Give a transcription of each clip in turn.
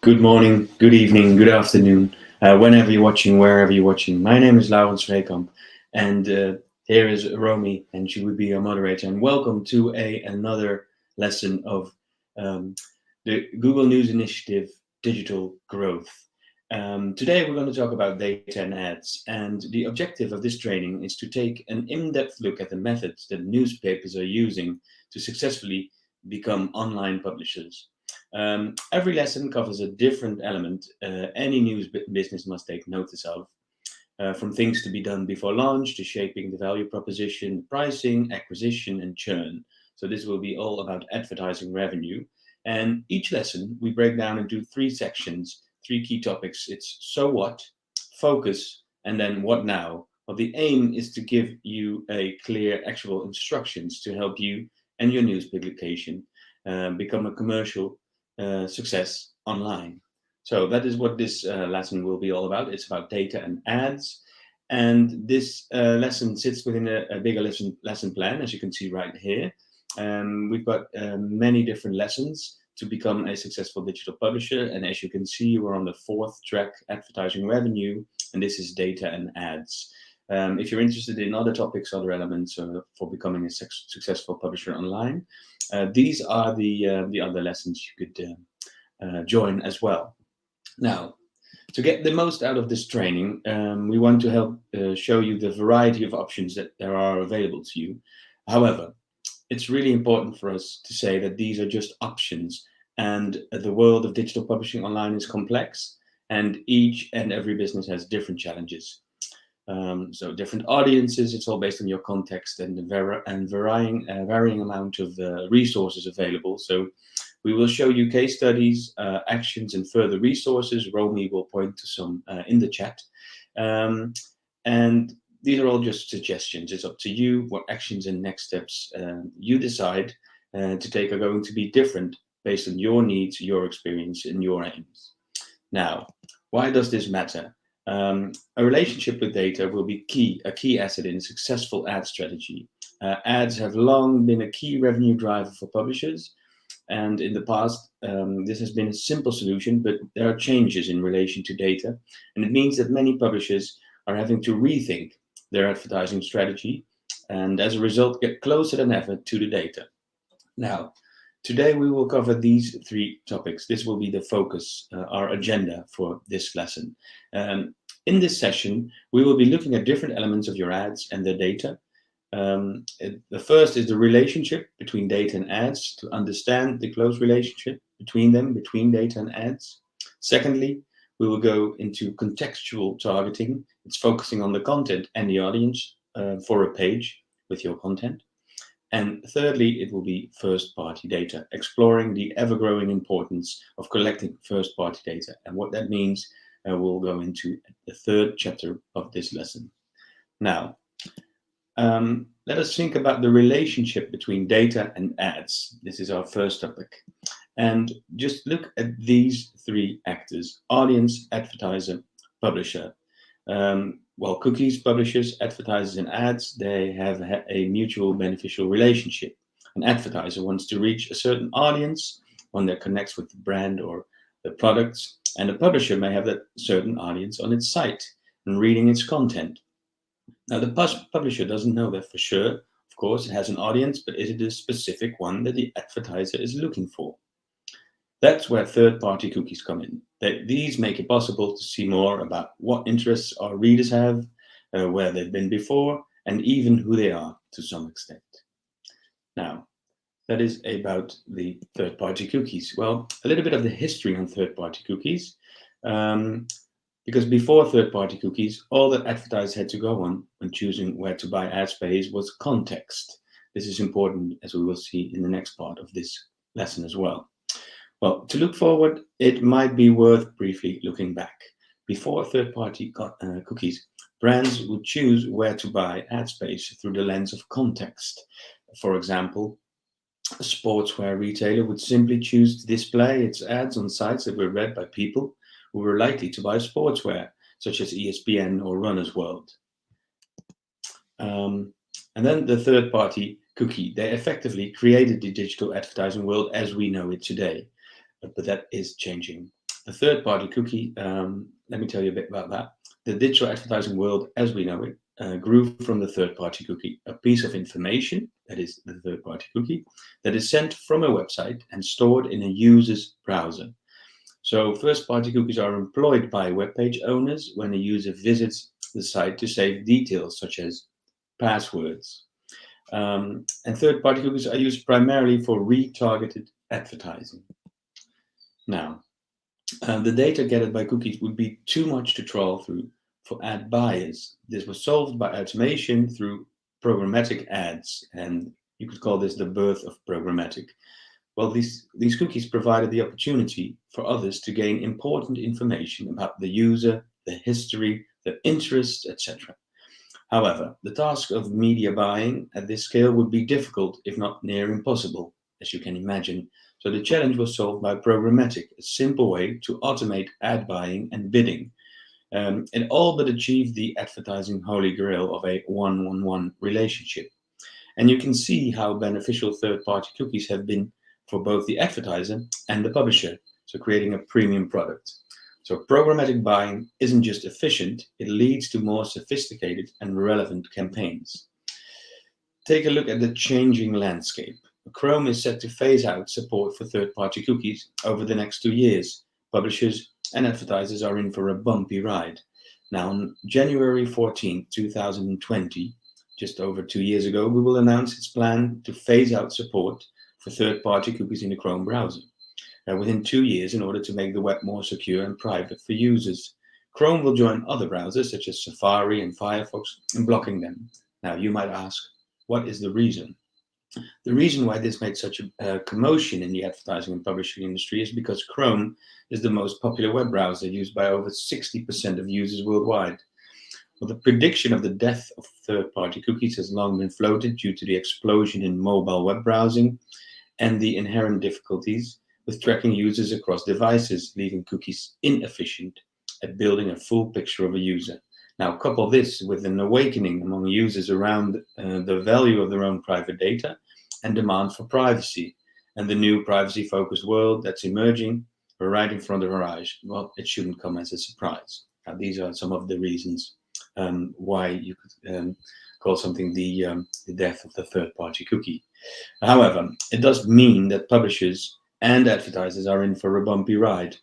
Good morning, good evening, good afternoon, whenever you're watching, wherever you're watching. My name is Laurens Vreekamp, and here is Romy, and she would be our moderator. And welcome to another lesson of the Google News Initiative Digital Growth. Today we're going to talk about data and ads, and the objective of this training is to take an in-depth look at the methods that newspapers are using to successfully become online publishers. Every lesson covers a different element any news business must take notice of, from things to be done before launch to shaping the value proposition, pricing, acquisition, and churn. So this will be all about advertising revenue. And each lesson we break down into three sections, three key topics. It's so what, focus, and then what now. Well, the aim is to give you a clear, actual instructions to help you and your news publication become a commercial success online. So that is what this lesson will be all about. It's about data and ads. And this lesson sits within a bigger lesson plan, as you can see right here. We've got many different lessons to become a successful digital publisher. And as you can see, we're on the fourth track, advertising revenue, and this is data and ads. If you're interested in other topics, other elements for becoming a successful publisher online, these are the other lessons you could join as well. Now, to get the most out of this training, we want to help show you the variety of options that there are available to you. However, it's really important for us to say that these are just options, and the world of digital publishing online is complex, and each and every business has different challenges. So different audiences, it's all based on your context and the varying amount of resources available. So we will show you case studies, actions, and further resources. Romy will point to some in the chat. And these are all just suggestions. It's up to you what actions and next steps you decide to take are going to be different based on your needs, your experience, and your aims. Now, why does this matter? A relationship with data will be a key asset in a successful ad strategy. Ads have long been a key revenue driver for publishers, and in the past, this has been a simple solution, but there are changes in relation to data, and it means that many publishers are having to rethink their advertising strategy, and as a result, get closer than ever to the data. Now, today we will cover these three topics. This will be the focus, our agenda for this lesson. In this session, we will be looking at different elements of your ads and their data. The first is the relationship between data and ads, to understand the close relationship between them, between data and ads. Secondly, we will go into contextual targeting. It's focusing on the content and the audience for a page with your content. And thirdly, it will be first-party data, exploring the ever-growing importance of collecting first-party data. And what that means, we'll go into the third chapter of this lesson. Now, let us think about the relationship between data and ads. This is our first topic. And just look at these three actors: audience, advertiser, publisher. Well, cookies, publishers, advertisers, and ads, they have a mutual beneficial relationship. An advertiser wants to reach a certain audience, one that connects with the brand or the products, and a publisher may have that certain audience on its site and reading its content. Now, the publisher doesn't know that for sure. Of course, it has an audience, but is it a specific one that the advertiser is looking for? That's where third-party cookies come in. These make it possible to see more about what interests our readers have, where they've been before, and even who they are to some extent. Now, that is about the third-party cookies. Well, a little bit of the history on third-party cookies. Because before third-party cookies, all that advertisers had to go on when choosing where to buy ad space was context. This is important, as we will see in the next part of this lesson as well. Well, to look forward, it might be worth briefly looking back. Before third-party cookies, brands would choose where to buy ad space through the lens of context. For example, a sportswear retailer would simply choose to display its ads on sites that were read by people who were likely to buy sportswear, such as ESPN or Runner's World. And then the third-party cookie, they effectively created the digital advertising world as we know it today. But that is changing. A third-party cookie, let me tell you a bit about that. The digital advertising world as we know it grew from the third-party cookie, a piece of information, that is the third-party cookie, that is sent from a website and stored in a user's browser. So first-party cookies are employed by web page owners when a user visits the site to save details such as passwords. And third-party cookies are used primarily for retargeted advertising. Now, the data gathered by cookies would be too much to trawl through for ad buyers. This was solved by automation through programmatic ads, and you could call this the birth of programmatic. Well, these cookies provided the opportunity for others to gain important information about the user, the history, their interests, etc. However, the task of media buying at this scale would be difficult, if not near impossible, as you can imagine. So the challenge was solved by programmatic, a simple way to automate ad buying and bidding. It all but achieved the advertising holy grail of a one-on-one relationship. And you can see how beneficial third-party cookies have been for both the advertiser and the publisher, so creating a premium product. So programmatic buying isn't just efficient, it leads to more sophisticated and relevant campaigns. Take a look at the changing landscape. Chrome is set to phase out support for third-party cookies over the next 2 years. Publishers and advertisers are in for a bumpy ride. Now, on January 14, 2020, just over 2 years ago, Google announced its plan to phase out support for third-party cookies in the Chrome browser within 2 years in order to make the web more secure and private for users. Chrome will join other browsers such as Safari and Firefox in blocking them. Now, you might ask, what is the reason? The reason why this made such a commotion in the advertising and publishing industry is because Chrome is the most popular web browser used by over 60% of users worldwide. Well, the prediction of the death of third-party cookies has long been floated due to the explosion in mobile web browsing and the inherent difficulties with tracking users across devices, leaving cookies inefficient at building a full picture of a user. Now, couple this with an awakening among users around the value of their own private data and demand for privacy, and the new privacy-focused world that's emerging right in front of our eyes. Well, it shouldn't come as a surprise. Now, these are some of the reasons why you could call something the death of the third-party cookie. However, it does mean that publishers and advertisers are in for a bumpy ride.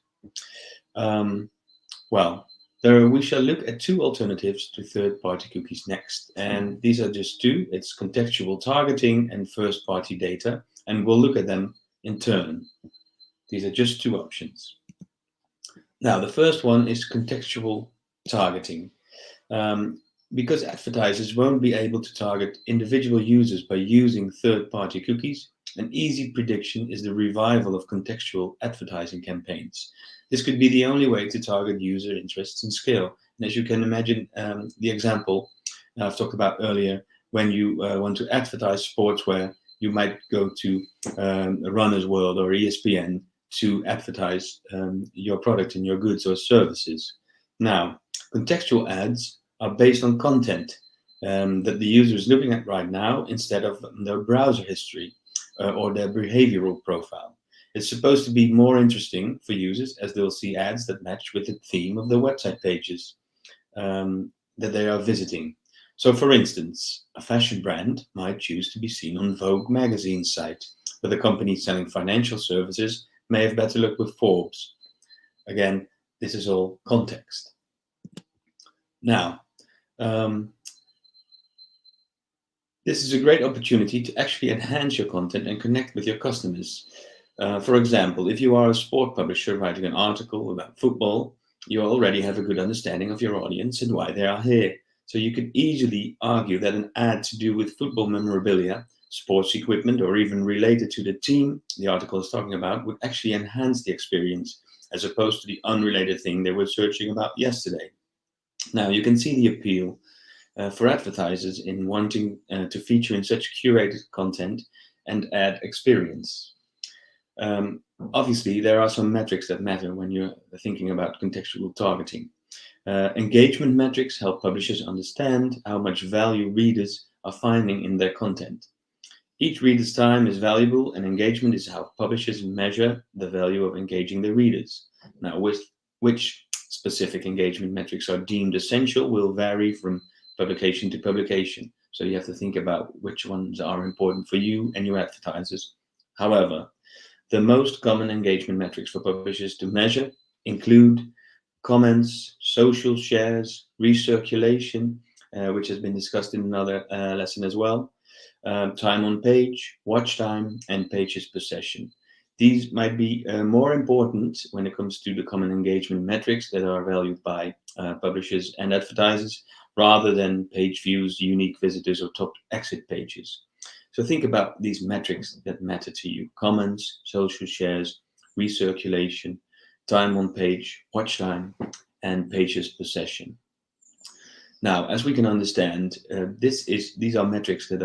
We shall look at two alternatives to third-party cookies next, and these are just two. It's contextual targeting and first-party data, and we'll look at them in turn. These are just two options. Now, the first one is contextual targeting. Because advertisers won't be able to target individual users by using third-party cookies, an easy prediction is the revival of contextual advertising campaigns. This could be the only way to target user interests and scale. And as you can imagine, the example I've talked about earlier, when you want to advertise sportswear, you might go to Runner's World or ESPN to advertise your product and your goods or services. Now, contextual ads are based on content that the user is looking at right now instead of their browser history or their behavioral profile. It's supposed to be more interesting for users as they'll see ads that match with the theme of the website pages that they are visiting. So, for instance, a fashion brand might choose to be seen on Vogue magazine site, but a company selling financial services may have better luck with Forbes. Again, this is all context. Now, this is a great opportunity to actually enhance your content and connect with your customers. For example, if you are a sport publisher writing an article about football, you already have a good understanding of your audience and why they are here. So you could easily argue that an ad to do with football memorabilia, sports equipment, or even related to the team the article is talking about would actually enhance the experience as opposed to the unrelated thing they were searching about yesterday. Now, you can see the appeal for advertisers in wanting to feature in such curated content and ad experience. Obviously, there are some metrics that matter when you're thinking about contextual targeting. Engagement metrics help publishers understand how much value readers are finding in their content. Each reader's time is valuable, and engagement is how publishers measure the value of engaging their readers. Now, which specific engagement metrics are deemed essential will vary from publication to publication. So you have to think about which ones are important for you and your advertisers. However, the most common engagement metrics for publishers to measure include comments, social shares, recirculation, which has been discussed in another lesson as well, time on page, watch time, and pages per session. These might be more important when it comes to the common engagement metrics that are valued by publishers and advertisers, rather than page views, unique visitors, or top exit pages. So think about these metrics that matter to you: comments, social shares, recirculation, time on page, watch time, and pages per session. Now, as we can understand, these are metrics that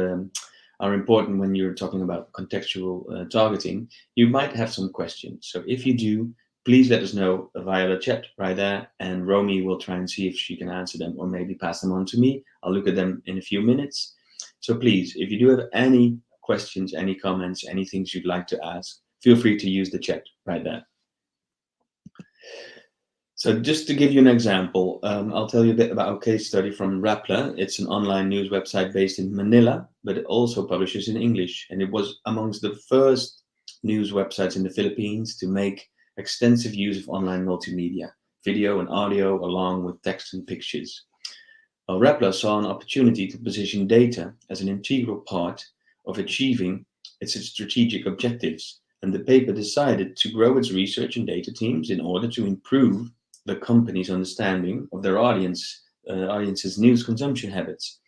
are important when you're talking about contextual targeting. You might have some questions. So if you do, please let us know via the chat right there, and Romy will try and see if she can answer them, or maybe pass them on to me. I'll look at them in a few minutes. So please, if you do have any questions, any comments, any things you'd like to ask, feel free to use the chat right there. So just to give you an example, I'll tell you a bit about a case study from Rappler. It's an online news website based in Manila, but it also publishes in English. And it was amongst the first news websites in the Philippines to make extensive use of online multimedia, video and audio, along with text and pictures. Well, Rappler saw an opportunity to position data as an integral part of achieving its strategic objectives. And the paper decided to grow its research and data teams in order to improve the company's understanding of their audience's news consumption habits.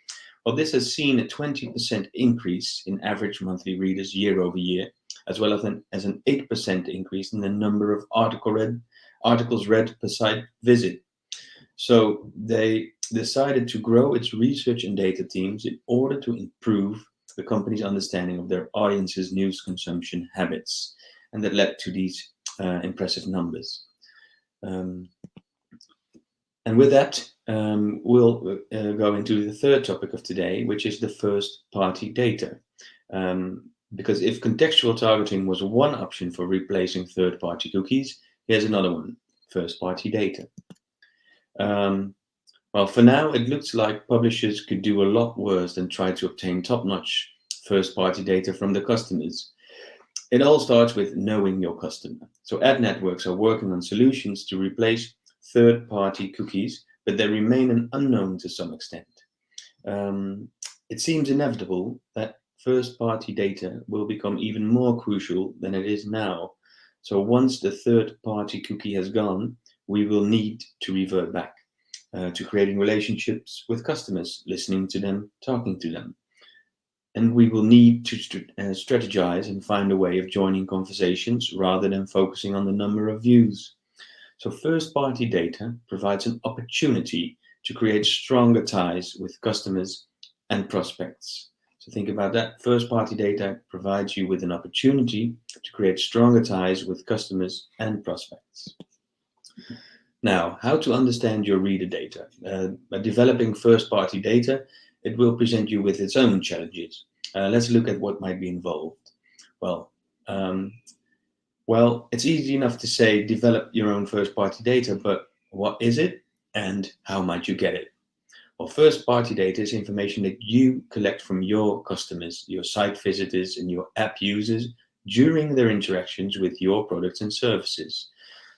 Well, this has seen a 20% increase in average monthly readers year over year, as well as an 8% increase in the number of articles read per site visit. So they decided to grow its research and data teams in order to improve the company's understanding of their audience's news consumption habits. And that led to these impressive numbers. And with that, we'll go into the third topic of today, which is the first-party data. Because if contextual targeting was one option for replacing third-party cookies, here's another one: first-party data. Well, for now, it looks like publishers could do a lot worse than try to obtain top-notch first-party data from the customers. It all starts with knowing your customer. So ad networks are working on solutions to replace third-party cookies, but they remain an unknown to some extent. It seems inevitable that first-party data will become even more crucial than it is now. So once the third-party cookie has gone, we will need to revert back to creating relationships with customers, listening to them, talking to them. And we will need to strategize and find a way of joining conversations rather than focusing on the number of views. So first-party data provides an opportunity to create stronger ties with customers and prospects. So think about that. First-party data provides you with an opportunity to create stronger ties with customers and prospects. Now, how to understand your reader data? By developing first-party data, it will present you with its own challenges. Let's look at what might be involved. Well, it's easy enough to say develop your own first-party data, but what is it and how might you get it? Well, first-party data is information that you collect from your customers, your site visitors, and your app users during their interactions with your products and services.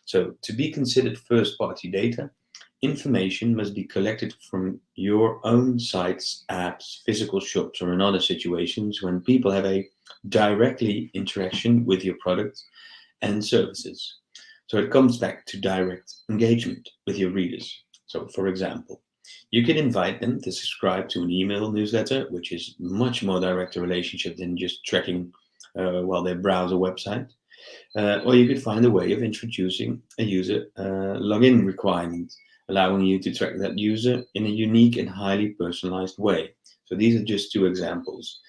So to be considered first-party data, information must be collected from your own sites, apps, physical shops, or in other situations when people have a directly interaction with your products and services. So it comes back to direct engagement with your readers. So for example, you can invite them to subscribe to an email newsletter, which is much more direct a relationship than just tracking while they browse a website. Or you could find a way of introducing a user login requirement, allowing you to track that user in a unique and highly personalized way. So these are just two examples.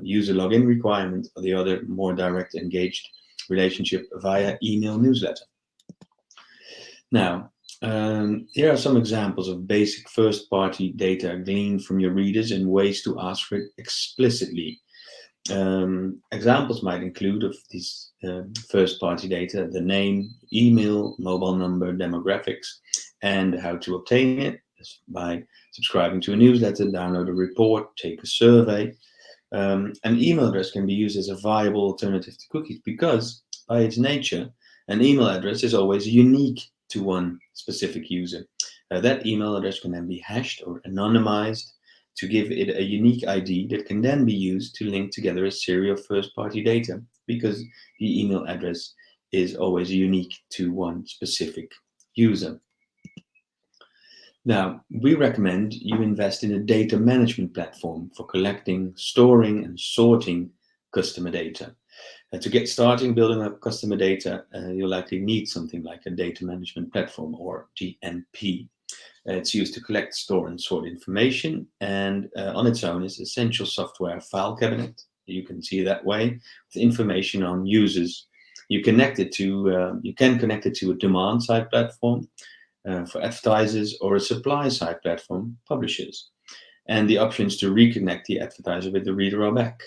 User login requirement, or the other more direct engaged relationship via email newsletter. Now, here are some examples of basic first-party data gleaned from your readers and ways to ask for it explicitly. Examples might include of these first-party data: the name, email, mobile number, demographics, and how to obtain it by subscribing to a newsletter, download a report, take a survey. An email address can be used as a viable alternative to cookies because, by its nature, an email address is always unique to one specific user. That email address can then be hashed or anonymized to give it a unique ID that can then be used to link together a series of first-party data, because the email address is always unique to one specific user. Now, we recommend you invest in a data management platform for collecting, storing, and sorting customer data. To get started building up customer data, you'll likely need something like a data management platform, or DMP. It's used to collect, store, and sort information, and on its own is essential software file cabinet. You can see that way with information on users. You can connect it to a demand-side platform for advertisers, or a supply-side platform, publishers, and the options to reconnect the advertiser with the reader are back.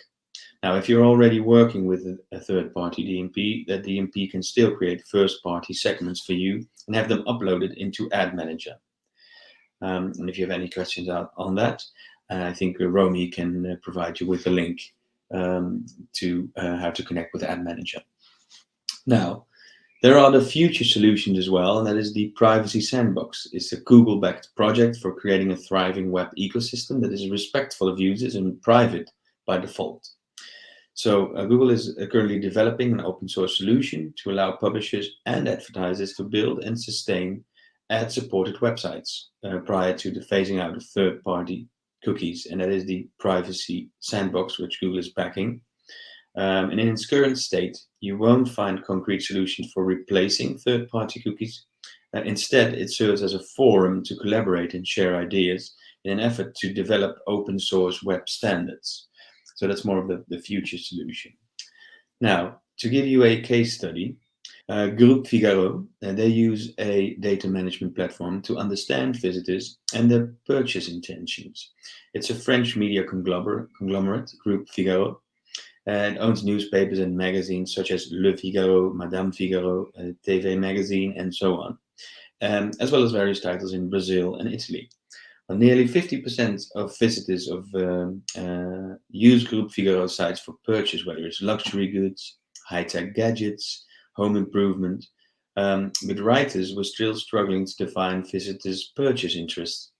Now, if you're already working with a third-party DMP, that DMP can still create first-party segments for you and have them uploaded into Ad Manager. And if you have any questions on that, I think Romy can provide you with a link to how to connect with Ad Manager. Now, there are other future solutions as well, and that is the Privacy Sandbox. It's a Google-backed project for creating a thriving web ecosystem that is respectful of users and private by default. So Google is currently developing an open source solution to allow publishers and advertisers to build and sustain ad-supported websites prior to the phasing out of third-party cookies, and that is the Privacy Sandbox, which Google is backing. And in its current state, you won't find concrete solutions for replacing third-party cookies. Instead, it serves as a forum to collaborate and share ideas in an effort to develop open source web standards. So that's more of the future solution. Now, to give you a case study, Groupe Figaro, they use a data management platform to understand visitors and their purchase intentions. It's a French media conglomerate, Groupe Figaro. It owns newspapers and magazines such as Le Figaro, Madame Figaro, TV Magazine, and so on, as well as various titles in Brazil and Italy. Nearly 50% of visitors use Groupe Figaro sites for purchase, whether it's luxury goods, high-tech gadgets, home improvement, but writers were still struggling to define visitors' purchase interests.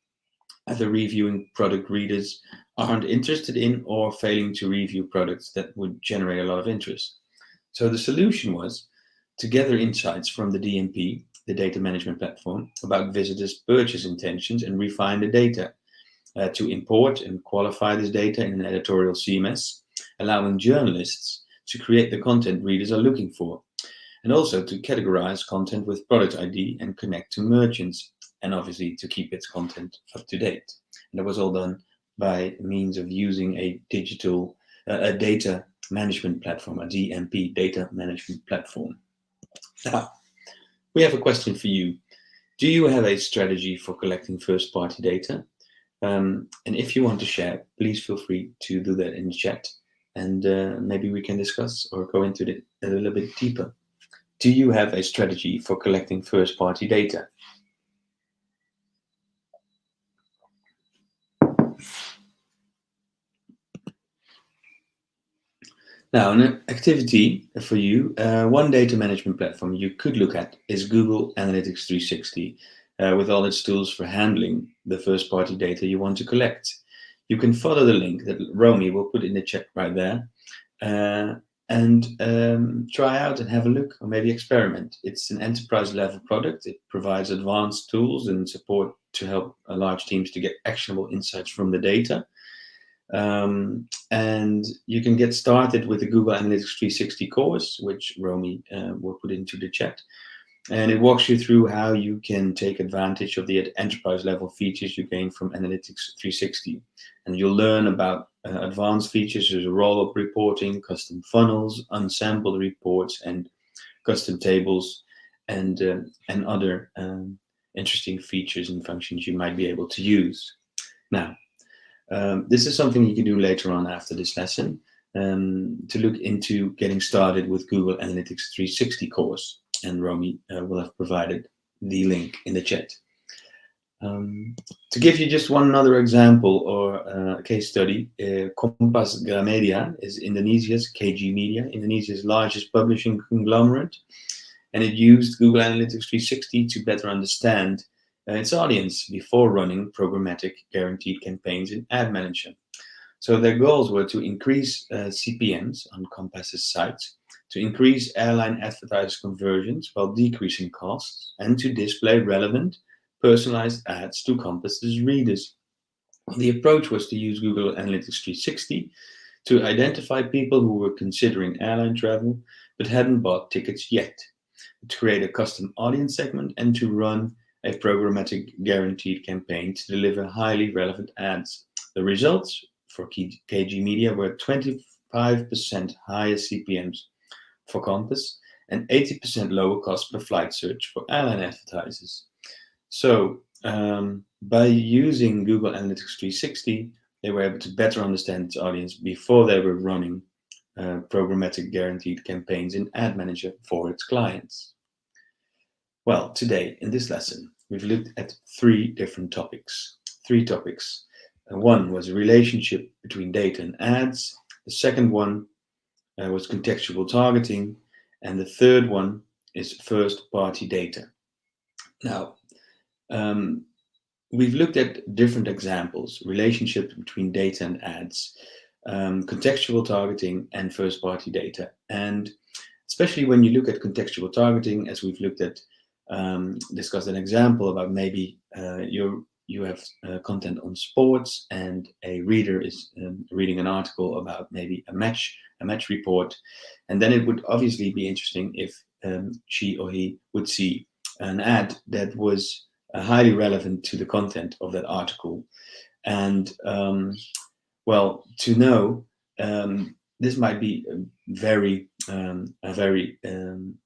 Either reviewing product readers aren't interested in, or failing to review products that would generate a lot of interest. So the solution was to gather insights from the DMP, the data management platform, about visitors' purchase intentions and refine the data, to import and qualify this data in an editorial CMS, allowing journalists to create the content readers are looking for, and also to categorize content with product ID and connect to merchants, and obviously to keep its content up to date. And that was all done by means of using a data management platform, a DMP, data management platform. Now, we have a question for you. Do you have a strategy for collecting first-party data? And if you want to share, please feel free to do that in the chat, and maybe we can discuss or go into it a little bit deeper. Do you have a strategy for collecting first-party data? Now, an activity for you, one data management platform you could look at is Google Analytics 360, with all its tools for handling the first-party data you want to collect. You can follow the link that Romy will put in the chat right there, and try out and have a look, or maybe experiment. It's an enterprise-level product. It provides advanced tools and support to help large teams to get actionable insights from the data. And you can get started with the Google Analytics 360 course, which Romy will put into the chat. And it walks you through how you can take advantage of the enterprise level features you gain from Analytics 360. And you'll learn about advanced features such as roll-up reporting, custom funnels, unsampled reports, and custom tables, and other interesting features and functions you might be able to use. Now, this is something you can do later on after this lesson. to look into getting started with Google Analytics 360 course. And Romy will have provided the link in the chat. To give you just one other example or a case study, Kompas Gramedia is Indonesia's KG Media, Indonesia's largest publishing conglomerate, and it used Google Analytics 360 to better understand its audience before running programmatic guaranteed campaigns in Ad Manager. So their goals were to increase CPMs on Compass's sites, to increase airline advertiser conversions while decreasing costs, and to display relevant, personalized ads to Compass's readers. The approach was to use Google Analytics 360 to identify people who were considering airline travel but hadn't bought tickets yet, to create a custom audience segment, and to run a programmatic guaranteed campaign to deliver highly relevant ads. The results for KG Media were 25% higher CPMs for Compass and 80% lower cost per flight search for airline advertisers. So by using Google Analytics 360, they were able to better understand its audience before they were running programmatic guaranteed campaigns in Ad Manager for its clients. Well, today in this lesson, we've looked at three different topics. One was a relationship between data and ads. The second one was contextual targeting. And the third one is first-party data. Now, we've looked at different examples, relationships between data and ads, contextual targeting and first-party data. And especially when you look at contextual targeting, as we've looked at, discussed an example about maybe you have content on sports and a reader is reading an article about maybe a match report, and then it would obviously be interesting if she or he would see an ad that was highly relevant to the content of that article. And well, to know, this might be a very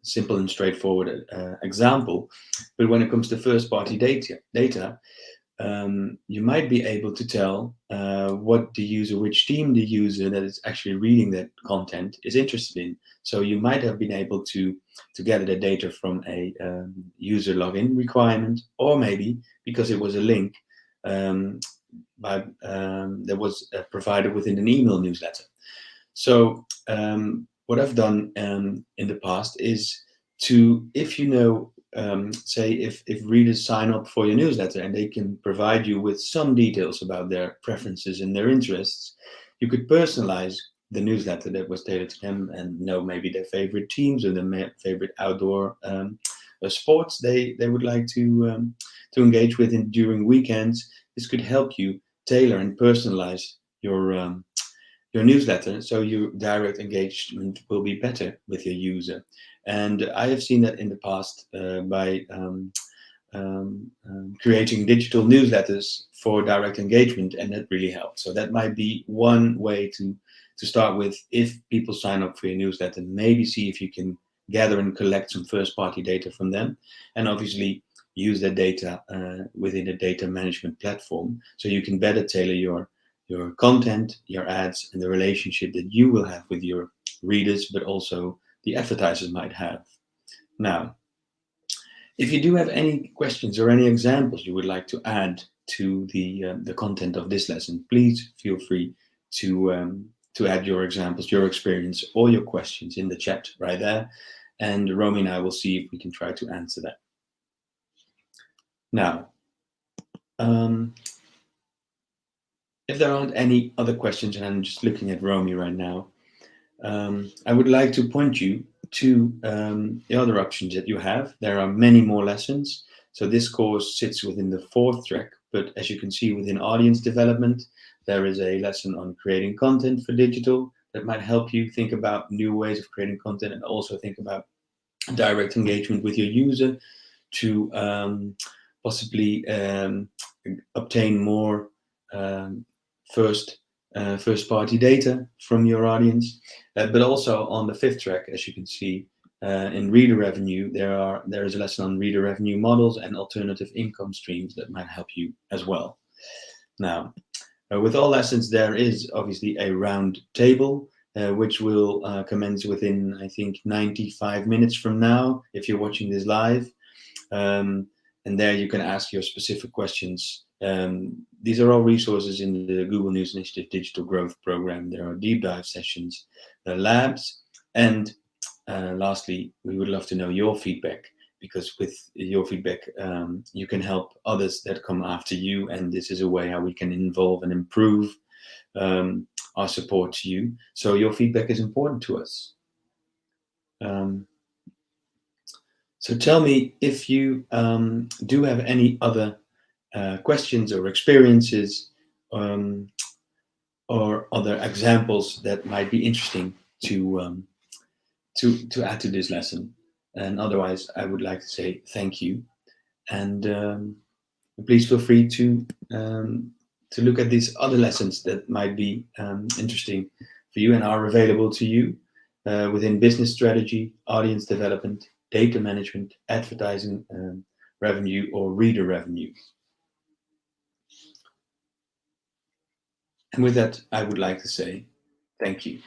simple and straightforward example, but when it comes to first-party data, you might be able to tell what the user, which team the user that is actually reading that content is interested in. So you might have been able to gather the data from a user login requirement, or maybe because it was a link that was provided within an email newsletter. So what I've done in the past is to, if you know, say if readers sign up for your newsletter and they can provide you with some details about their preferences and their interests, you could personalize the newsletter that was tailored to them and know maybe their favorite teams or their favorite outdoor sports they would like to engage with during weekends. This could help you tailor and personalize your newsletter, so your direct engagement will be better with your user. And I have seen that in the past by creating digital newsletters for direct engagement, and that really helped. So that might be one way to start with. If people sign up for your newsletter, maybe see if you can gather and collect some first-party data from them, and obviously use that data within a data management platform, so you can better tailor your content, your ads, and the relationship that you will have with your readers, but also the advertisers might have. Now, if you do have any questions or any examples you would like to add to the content of this lesson, please feel free to add your examples, your experience, or your questions in the chat right there. And Romy and I will see if we can try to answer that. Now, if there aren't any other questions, and I'm just looking at Romy right now, I would like to point you to the other options that you have. There are many more lessons. So this course sits within the 4th track, but as you can see within audience development, there is a lesson on creating content for digital that might help you think about new ways of creating content, and also think about direct engagement with your user to possibly obtain more first-party data from your audience. But also on the 5th track, as you can see, in reader revenue, there is a lesson on reader revenue models and alternative income streams that might help you as well. Now, with all lessons, there is obviously a round table which will commence within, I think, 95 minutes from now, if you're watching this live. And there you can ask your specific questions. These are all resources in the Google News Initiative Digital Growth Program. There are deep dive sessions, labs, and lastly, we would love to know your feedback, because with your feedback, you can help others that come after you, and this is a way how we can involve and improve our support to you. So your feedback is important to us. So tell me if you do have any other questions or experiences, or other examples that might be interesting to add to this lesson. And otherwise, I would like to say thank you, and please feel free to look at these other lessons that might be interesting for you and are available to you within business strategy, audience development, data management, advertising revenue, or reader revenue. And with that, I would like to say thank you.